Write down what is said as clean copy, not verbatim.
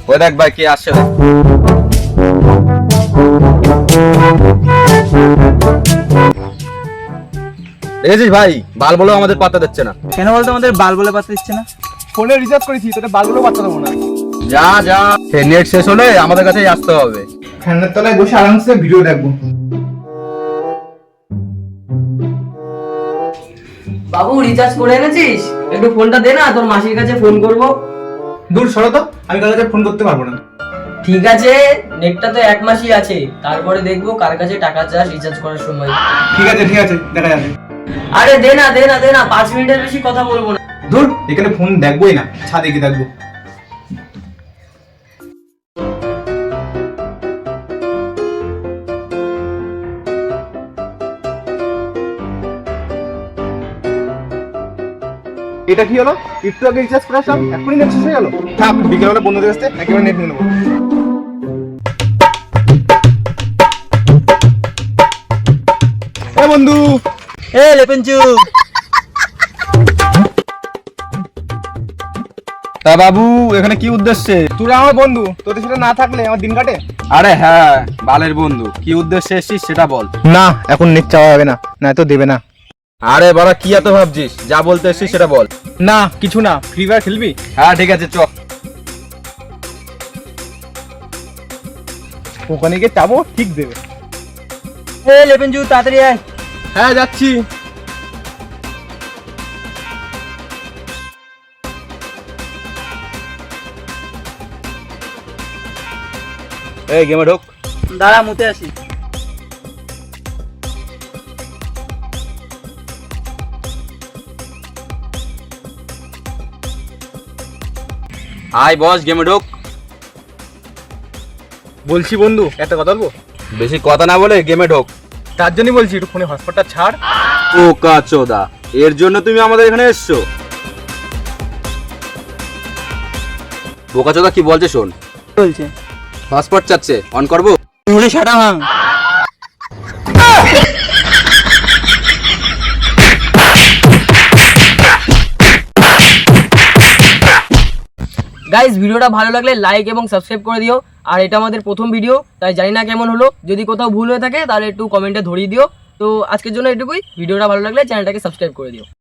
ওই দেখ ভাই কি আসছে। দেখেছিস ভাই, বাল বলেও আমাদের পাত্তা দিচ্ছে না। কেন বলতো আমাদের বাল বলে পাত্তা দিচ্ছে না? ফোনে রিচার্জ করেছি, তোদের বালগুলো পাত্তা দেবো না। যা যা, নেট শেষ হলে আমাদের কাছেই আসতে হবে। ফ্যানের তলায় বসে আরামসে ভিডিও দেখবো। বাবু রিচার্জ করে এনেছিস? একটু ফোনটা দে না, তোর মাসির কাছে ফোন করব। দূর সরো তো, আমি কার কাছে ফোন করতে পারবো না। ঠিক আছে, নেটটা তো 1 মাসই আছে, তারপরে দেখবো কার কাছে টাকা চাস রিচার্জ করার সময়। ঠিক আছে দেখা যাবে। আরে দে না 5 মিনিটের বেশি কথা বলবো না। দূর, এখানে ফোন দেখবোই না, ছাদে গিয়ে দেখবো। এটা কি হলো? একটু আগে রিচার্জ করে আসলাম, এখনই নেট শেষ হয়ে গেল। থাক, বিকেলবেলা বন্ধুদের কাছে একেবারে নেট নিয়ে নেবো। বন্ধু, এ লেপেনচু, তা বাবু এখানে কি উদ্দেশ্যে? তোরা আমার বন্ধু, তোদের সাথে না থাকলে আমার দিন কাটে। আরে হ্যাঁ, বালের বন্ধু, কি উদ্দেশ্যে এসেছিস সেটা বল। না, এখন নেট চাওয়া হবে না, না তো দেবে না। আরে বাড়া কি এত ভাবছিস, যা বলতে এসেছিস সেটা বল। না কিছু না, ফ্রি ফায়ার খেলবি? হ্যাঁ ঠিক আছে, চ। ওখানে গিয়ে চাবো, ঠিক দেবে। এ লেপেনচু তাড়াতাড়ি আয়। হ্যাঁ যাচ্ছি। এই গেমে ঢোক। দাঁড়া মুতে আসি। আয় বস, গেমে ঢোক। বলছি বন্ধু, একটা কথা বলবো? বেশি কথা না বলে গেমে ঢোক। তার জন্যই বলছি, একটু ফোনে হটস্পটটা ছাড়। ও কাচোদা, এর জন্য তুমি আমাদের এখানে এসছো? বোকাচোদা কি বলছে শোন। বলছে হটস্পট চাচ্ছে, অন করবো? তুই সাটা ভাঙ। গাইস, ভিডিওটা ভালো লাগলে লাইক এবং সাবস্ক্রাইব করে দিও। আর এটা আমাদের প্রথম ভিডিও, তাই জানি না কেমন হলো। যদি কোথাও ভুল হয়ে থাকে তাহলে একটু কমেন্টে ধরিয়ে দিও। তো আজকের জন্য এটুকুই। ভিডিওটা ভালো লাগলে চ্যানেলটাকে সাবস্ক্রাইব করে দিও।